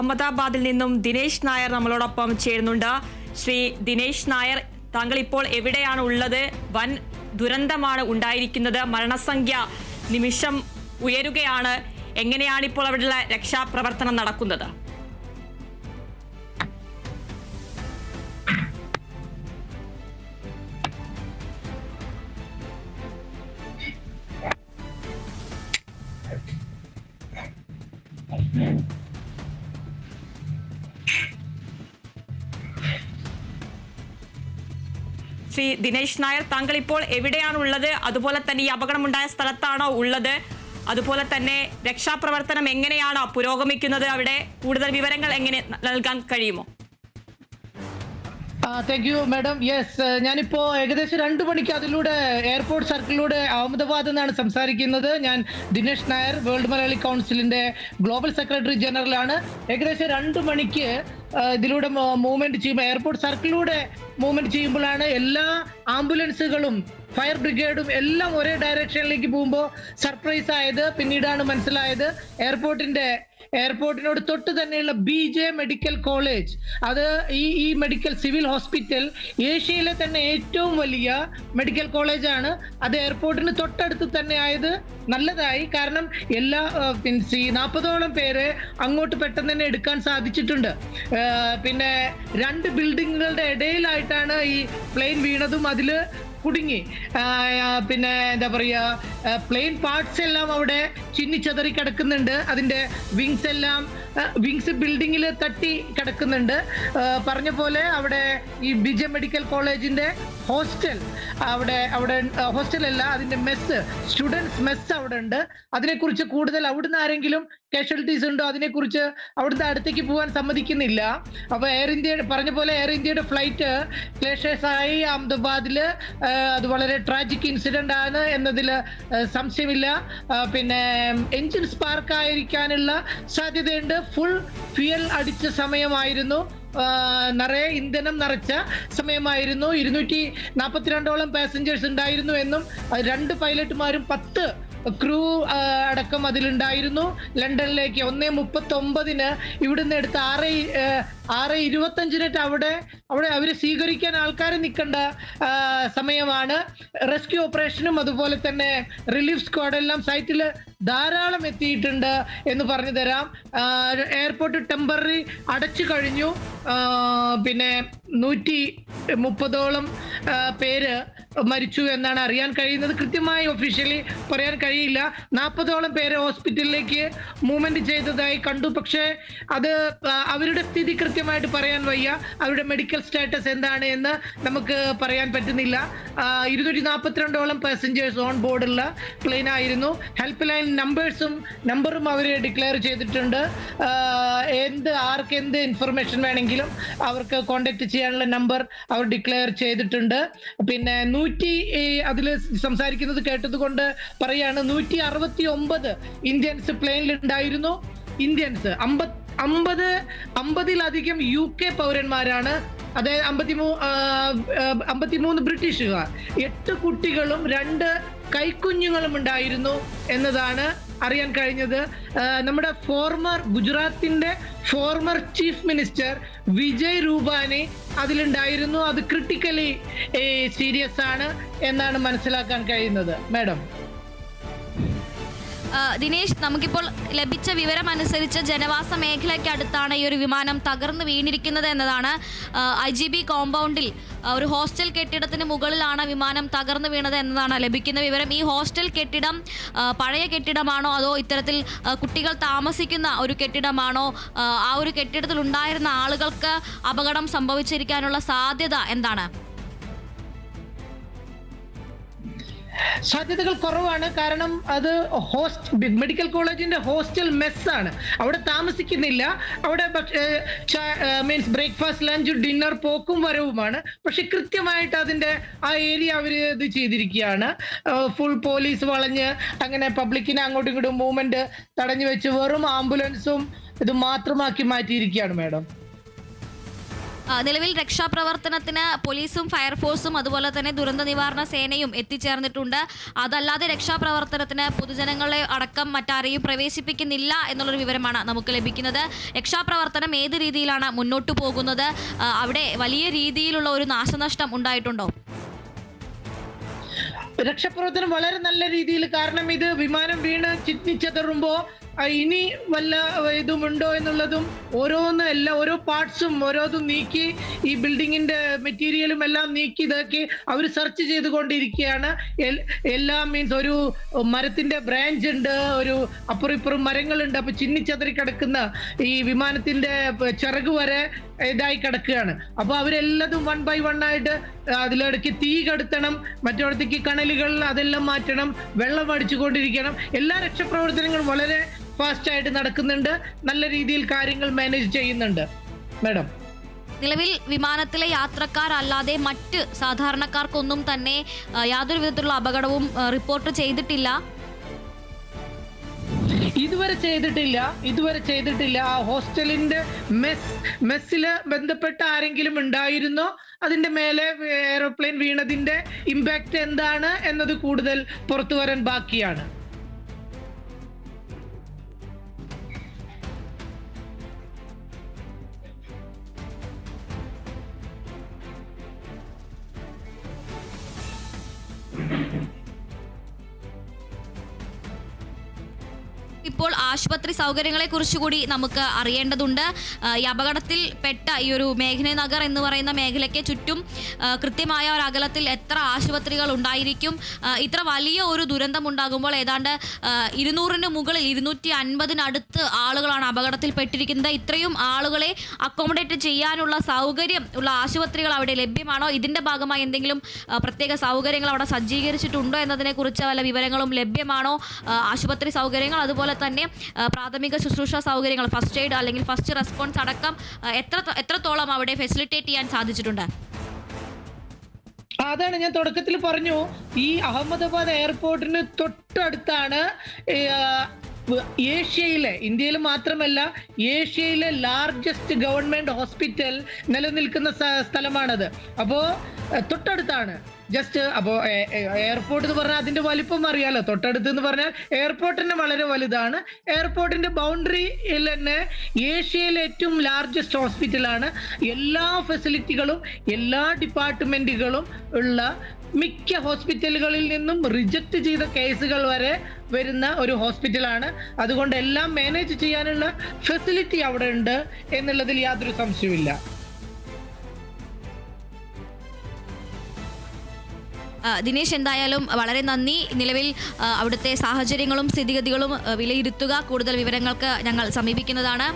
അഹമ്മദാബാദിൽ നിന്നും ദിനേശ് നായർ നമ്മളോടൊപ്പം ചേരുന്നുണ്ട്. ശ്രീ ദിനേശ് നായർ, താങ്കൾ ഇപ്പോൾ എവിടെയാണ് ഉള്ളത്? വൻ ദുരന്തമാണ് ഉണ്ടായിരിക്കുന്നത്. മരണസംഖ്യ നിമിഷം ഉയരുകയാണ്. എങ്ങനെയാണ് ഇപ്പോൾ അവിടെയുള്ള രക്ഷാപ്രവർത്തനം നടക്കുന്നത്? ശ്രീ ദിനേശ് നായർ, താങ്കൾ ഇപ്പോൾ എവിടെയാണ് ഉള്ളത്? അതുപോലെ തന്നെ ഈ അപകടമുണ്ടായ സ്ഥലത്താണോ ഉള്ളത്? അതുപോലെ തന്നെ രക്ഷാപ്രവർത്തനം എങ്ങനെയാണ് പുരോഗമിക്കുന്നത്? അവിടെ കൂടുതൽ വിവരങ്ങൾ എങ്ങനെ നൽകാൻ കഴിയുമോ? Thank you madam. യെസ്, ഞാനിപ്പോ ഏകദേശം 2 മണിക്ക് അതിലൂടെ എയർപോർട്ട് സർക്കിളിലൂടെ അഹമ്മദാബാദ് നിന്നാണ് സംസാരിക്കുന്നത്. ഞാൻ ദിനേശ് നായർ, വേൾഡ് മലയാളി കൗൺസിലിന്റെ ഗ്ലോബൽ സെക്രട്ടറി ജനറൽ ആണ്. ഏകദേശം 2 മണിക്ക് ഇതിലൂടെ മൂവ്മെന്റ് ചെയ്യുമ്പോൾ, എയർപോർട്ട് സർക്കിളിലൂടെ മൂവ്മെന്റ് ചെയ്യുമ്പോഴാണ് എല്ലാ ആംബുലൻസുകളും ഫയർ ബ്രിഗേഡും എല്ലാം ഒരേ ഡയറക്ഷനിലേക്ക് പോകുമ്പോൾ സർപ്രൈസ് ആയത്. പിന്നീടാണ് മനസ്സിലായത് എയർപോർട്ടിനോട് തൊട്ട് തന്നെയുള്ള BJ മെഡിക്കൽ കോളേജ്, അത് ഈ മെഡിക്കൽ സിവിൽ ഹോസ്പിറ്റൽ ഏഷ്യയിലെ തന്നെ ഏറ്റവും വലിയ മെഡിക്കൽ കോളേജാണ്. അത് എയർപോർട്ടിന് തൊട്ടടുത്ത് തന്നെ ആയത് നല്ലതായി. കാരണം എല്ലാ 40ഓളം പേര് അങ്ങോട്ട് പെട്ടെന്ന് തന്നെ എടുക്കാൻ സാധിച്ചിട്ടുണ്ട്. പിന്നെ 2 ബിൽഡിങ്ങുകളുടെ ഇടയിലായിട്ടാണ് ഈ പ്ലെയിൻ വീണതും അതിൽ കുടുങ്ങി. പിന്നെ എന്താ പറയുക, പ്ലെയിൻ പാർട്സ് എല്ലാം അവിടെ ചിന്നിച്ചതറി കിടക്കുന്നുണ്ട്. അതിൻ്റെ വിങ്സ് ബിൽഡിങ്ങിൽ തട്ടി കിടക്കുന്നുണ്ട്. പറഞ്ഞ പോലെ അവിടെ ഈ BJ മെഡിക്കൽ കോളേജിന്റെ ഹോസ്റ്റൽ, അവിടെ ഹോസ്റ്റലല്ല, അതിന്റെ മെസ്സ്, സ്റ്റുഡൻസ് മെസ്സ് അവിടെ ഉണ്ട്. അതിനെക്കുറിച്ച് കൂടുതൽ അവിടുന്ന് ആരെങ്കിലും കാഷ്വാലിറ്റീസ് ഉണ്ടോ അതിനെക്കുറിച്ച് അവിടുത്തെ അടുത്തേക്ക് പോകാൻ സമ്മതിക്കുന്നില്ല. അപ്പൊ പറഞ്ഞ പോലെ എയർ ഇന്ത്യയുടെ ഫ്ലൈറ്റ് ക്ലേഷേഴ്സായി അഹമ്മദാബാദില്. അത് വളരെ ട്രാജിക് ഇൻസിഡന്റ് ആണ് എന്നതിൽ സംശയമില്ല. പിന്നെ എഞ്ചിൻ സ്പാർക്ക് ആയിരിക്കാനുള്ള സാധ്യതയുണ്ട്. ഫുൾ ഫ്യൂൽ അടിച്ച സമയമായിരുന്നു, നിറയെ ഇന്ധനം നിറച്ച സമയമായിരുന്നു. 242ഓളം പാസഞ്ചേഴ്സ് ഉണ്ടായിരുന്നു എന്നും 2 പൈലറ്റുമാരും 10 ക്രൂ അടക്കം അതിലുണ്ടായിരുന്നു. ലണ്ടനിലേക്ക് 1:39 ഇവിടുന്ന് എടുത്ത് 6:25 അവിടെ അവരെ സ്വീകരിക്കാൻ ആൾക്കാർ നിൽക്കേണ്ട സമയമാണ്. റെസ്ക്യൂ ഓപ്പറേഷനും അതുപോലെ തന്നെ റിലീഫ് സ്ക്വാഡെല്ലാം സൈറ്റിൽ ധാരാളം എത്തിയിട്ടുണ്ട് എന്ന് പറഞ്ഞു തരാം. എയർപോർട്ട് ടെമ്പററി അടച്ചു കഴിഞ്ഞു. പിന്നെ 130ഓളം പേര് മരിച്ചു എന്നാണ് അറിയാൻ കഴിയുന്നത്. കൃത്യമായി ഒഫീഷ്യലി പറയാൻ കഴിയില്ല. 40ഓളം പേരെ ഹോസ്പിറ്റലിലേക്ക് മൂവ്മെന്റ് ചെയ്തതായി കണ്ടു. പക്ഷേ അത് അവരുടെ സ്ഥിതി കൃത്യമായിട്ട് പറയാൻ വയ്യ. അവരുടെ മെഡിക്കൽ സ്റ്റാറ്റസ് എന്താണ് എന്ന് നമുക്ക് പറയാൻ പറ്റുന്നില്ല. 242ഓളം പാസഞ്ചേഴ്സ് ഓൺ ബോർഡുള്ള പ്ലെയിൻ ആയിരുന്നു. ഹെൽപ്പ് ലൈൻ നമ്പറും അവർ ഡിക്ലെയർ ചെയ്തിട്ടുണ്ട്. ആർക്ക് എന്ത് ഇൻഫർമേഷൻ വേണമെങ്കിലും അവർക്ക് കോണ്ടാക്ട് ചെയ്യാനുള്ള നമ്പർ അവർ ഡിക്ലെയർ ചെയ്തിട്ടുണ്ട്. പിന്നെ അതിൽ സംസാരിക്കുന്നത് കേട്ടത് കൊണ്ട് പറയാണ്, 169 ഇന്ത്യൻസ് പ്ലെയിനിൽ ഉണ്ടായിരുന്നു. ഇന്ത്യൻസ് 50-ലധികം UK പൗരന്മാരാണ്. അതായത് 53 ബ്രിട്ടീഷുകാർ, 8 കുട്ടികളും 2 കൈക്കുഞ്ഞുങ്ങളും ഉണ്ടായിരുന്നു എന്നതാണ് അറിയാൻ കഴിഞ്ഞത്. നമ്മുടെ ഗുജറാത്തിന്റെ former chief minister Vijay Rupani അതിലുണ്ടായിരുന്നു. അത് ക്രിട്ടിക്കലി സീരിയസ് ആണ് എന്നാണ് മനസ്സിലാക്കാൻ കഴിയുന്നത്. മാഡം ദിനേശ്, നമുക്കിപ്പോൾ ലഭിച്ച വിവരം അനുസരിച്ച് ജനവാസ മേഖലയ്ക്ക് അടുത്താണ് ഈ ഒരു വിമാനം തകർന്നു വീണിരിക്കുന്നത് എന്നതാണ്. IGB കോമ്പൗണ്ടിൽ ഒരു ഹോസ്റ്റൽ കെട്ടിടത്തിന് മുകളിലാണ് വിമാനം തകർന്നു വീണത് എന്നതാണ് ലഭിക്കുന്ന വിവരം. ഈ ഹോസ്റ്റൽ കെട്ടിടം പഴയ കെട്ടിടമാണോ അതോ ഇത്തരത്തിൽ കുട്ടികൾ താമസിക്കുന്ന ഒരു കെട്ടിടമാണോ? ആ ഒരു കെട്ടിടത്തിൽ ഉണ്ടായിരുന്ന ആളുകൾക്ക് അപകടം സംഭവിച്ചിരിക്കാനുള്ള സാധ്യത എന്താണ്? സാധ്യതകൾ കുറവാണ്. കാരണം അത് മെഡിക്കൽ കോളേജിന്റെ ഹോസ്റ്റൽ മെസ്സാണ്. അവിടെ താമസിക്കുന്നില്ല. അവിടെ മീൻസ് ബ്രേക്ക്ഫാസ്റ്റ്, ലഞ്ച്, ഡിന്നർ, പോക്കും വരവുമാണ്. പക്ഷെ കൃത്യമായിട്ട് അതിന്റെ ആ ഏരിയ അവർ ഇത് ചെയ്തിരിക്കുകയാണ്. ഫുൾ പോലീസ് വളഞ്ഞ് അങ്ങനെ പബ്ലിക്കിനെ അങ്ങോട്ടും ഇങ്ങോട്ടും മൂവ്മെന്റ് തടഞ്ഞു വെച്ച് വെറും ആംബുലൻസും ഇത് മാത്രമാക്കി മാറ്റിയിരിക്കുകയാണ്. മാഡം, നിലവിൽ രക്ഷാപ്രവർത്തനത്തിന് പോലീസും ഫയർഫോഴ്സും അതുപോലെ തന്നെ ദുരന്ത നിവാരണ സേനയും എത്തിച്ചേർന്നിട്ടുണ്ട്. അതല്ലാതെ രക്ഷാപ്രവർത്തനത്തിന് പൊതുജനങ്ങളെ അടക്കം മറ്റാരെയും പ്രവേശിപ്പിക്കുന്നില്ല എന്നുള്ളൊരു വിവരമാണ് നമുക്ക് ലഭിക്കുന്നത്. രക്ഷാപ്രവർത്തനം ഏത് രീതിയിലാണ് മുന്നോട്ട് പോകുന്നത്? അവിടെ വലിയ രീതിയിലുള്ള ഒരു നാശനഷ്ടം ഉണ്ടായിട്ടുണ്ടോ? രക്ഷാപ്രവർത്തനം വളരെ നല്ല രീതിയിൽ, കാരണം ഇത് വിമാനം വീണ് ചിന്നിച്ചതറുമ്പോ ഇനി വല്ല ഇതുമുണ്ടോ എന്നുള്ളതും ഓരോ പാർട്സും ഓരോന്നും നീക്കി ഈ ബിൽഡിങ്ങിന്റെ മെറ്റീരിയലും എല്ലാം നീക്കി ഇതാക്കി അവർ സെർച്ച് ചെയ്തുകൊണ്ടിരിക്കുകയാണ്. എല്ലാം മീൻസ് ഒരു മരത്തിന്റെ ബ്രാഞ്ച് ഉണ്ട്, ഒരു അപ്പുറം ഇപ്പുറം മരങ്ങളുണ്ട്. അപ്പൊ ചിന്നിച്ചതറി കിടക്കുന്ന ഈ വിമാനത്തിന്റെ ചിറക് വരെ ഇതായി കിടക്കുകയാണ്. അപ്പൊ അവരെല്ലതും 1 by 1 ആയിട്ട് അതിലിടയ്ക്ക് തീ കെടുത്തണം, മറ്റിടത്തേക്ക് കണലുകൾ അതെല്ലാം മാറ്റണം, വെള്ളം അടിച്ചുകൊണ്ടിരിക്കണം. എല്ലാ രക്ഷാപ്രവർത്തനങ്ങളും വളരെ ഫാസ്റ്റ് ആയിട്ട് നടക്കുന്നുണ്ട്. നല്ല രീതിയിൽ കാര്യങ്ങൾ മാനേജ് ചെയ്യുന്നുണ്ട് മാഡം. നിലവിൽ വിമാനത്തിലെ യാത്രക്കാരല്ലാതെ മറ്റ് സാധാരണക്കാർക്കൊന്നും തന്നെ യാതൊരു വിധത്തിലുള്ള അപകടവും റിപ്പോർട്ട് ചെയ്തിട്ടില്ല. ഇതുവരെ ചെയ്തിട്ടില്ല. ആ ഹോസ്റ്റലിന്റെ മെസ്സില് ബന്ധപ്പെട്ട ആരെങ്കിലും ഉണ്ടായിരുന്നോ? അതിന്റെ മേലെ എയർപ്ലെയിൻ വീണതിന്റെ ഇമ്പാക്ട് എന്താണ് എന്നത് കൂടുതൽ പുറത്തു വരാൻ ബാക്കിയാണ്. ഇപ്പോൾ ആശുപത്രി സൗകര്യങ്ങളെ കുറിച്ചുകൂടി നമുക്ക് അറിയേണ്ടതുണ്ട്. ഈ അപകടത്തിൽ പെട്ട ഈ ഒരു മേഘ്ന നഗർ എന്ന് പറയുന്ന മേഖലയ്ക്ക് ചുറ്റും കൃത്യമായ ഒരു അകലത്തിൽ എത്ര ആശുപത്രികൾ ഉണ്ടായിരിക്കും? ഇത്ര വലിയ ഒരു ദുരന്തം ഉണ്ടാകുമ്പോൾ ഏതാണ്ട് 200-ന് മുകളിൽ 250-നടുത്ത് ആളുകളാണ് അപകടത്തിൽ പെട്ടിരിക്കുന്നത്. ഇത്രയും ആളുകളെ അക്കോമഡേറ്റ് ചെയ്യാനുള്ള സൗകര്യം ഉള്ള ആശുപത്രികൾ അവിടെ ലഭ്യമാണോ? ഇതിന്റെ ഭാഗമായി എന്തെങ്കിലും പ്രത്യേക സൗകര്യങ്ങൾ അവിടെ സജ്ജീകരിച്ചിട്ടുണ്ടോ എന്നതിനെ കുറിച്ച് വല്ല വിവരങ്ങളും ലഭ്യമാണോ? ആശുപത്രി സൗകര്യങ്ങൾ അതുപോലെ തന്നെ പ്രാഥമിക ശുശ്രൂഷ സൗകര്യങ്ങൾ, ഫസ്റ്റ് എയ്ഡ് അല്ലെങ്കിൽ ഫസ്റ്റ് റെസ്പോൺസ് അടക്കം എത്രത്തോളം അവിടെ ഫെസിലിറ്റേറ്റ് ചെയ്യാൻ സാധിച്ചിട്ടുണ്ട്? അതാണ് ഞാൻ തുടക്കത്തിൽ പറഞ്ഞു. ഈ അഹമ്മദാബാദ് എയർപോർട്ടിന് തൊട്ടടുത്താണ് ഏഷ്യയിലെ, ഇന്ത്യയിൽ മാത്രമല്ല ഏഷ്യയിലെ ലാർജസ്റ്റ് ഗവൺമെന്റ് ഹോസ്പിറ്റൽ നിലനിൽക്കുന്ന സ്ഥലമാണത്. അപ്പോ തൊട്ടടുത്താണ്. ജസ്റ്റ് അപ്പോ എയർപോർട്ട് എന്ന് പറഞ്ഞാൽ അതിന്റെ വലിപ്പം അറിയാലോ. തൊട്ടടുത്ത് എന്ന് പറഞ്ഞാൽ എയർപോർട്ട് തന്നെ വളരെ വലുതാണ്. എയർപോർട്ടിന്റെ ബൗണ്ടറിയിൽ തന്നെ ഏഷ്യയിലെ ഏറ്റവും ലാർജസ്റ്റ് ഹോസ്പിറ്റലാണ്. എല്ലാ ഫെസിലിറ്റികളും എല്ലാ ഡിപ്പാർട്ട്മെന്റുകളും ഉള്ള മിക്ക ഹോസ്പിറ്റലുകളിൽ നിന്നും റിജക്ട് ചെയ്ത കേസുകൾ വരെ വരുന്ന ഒരു ഹോസ്പിറ്റലാണ്. അതുകൊണ്ട് എല്ലാം മാനേജ് ചെയ്യാനുള്ള ഫെസിലിറ്റി അവിടെ ഉണ്ട് എന്നുള്ളതിൽ യാതൊരു സംശയവുമില്ല. ദിനേശ്, എന്തായാലും വളരെ നന്ദി. നിലവിൽ അവിടുത്തെ സാഹചര്യങ്ങളും സ്ഥിതിഗതികളും വിലയിരുത്തുക. കൂടുതൽ വിവരങ്ങൾക്ക് ഞങ്ങൾ സമീപിക്കുന്നതാണ്.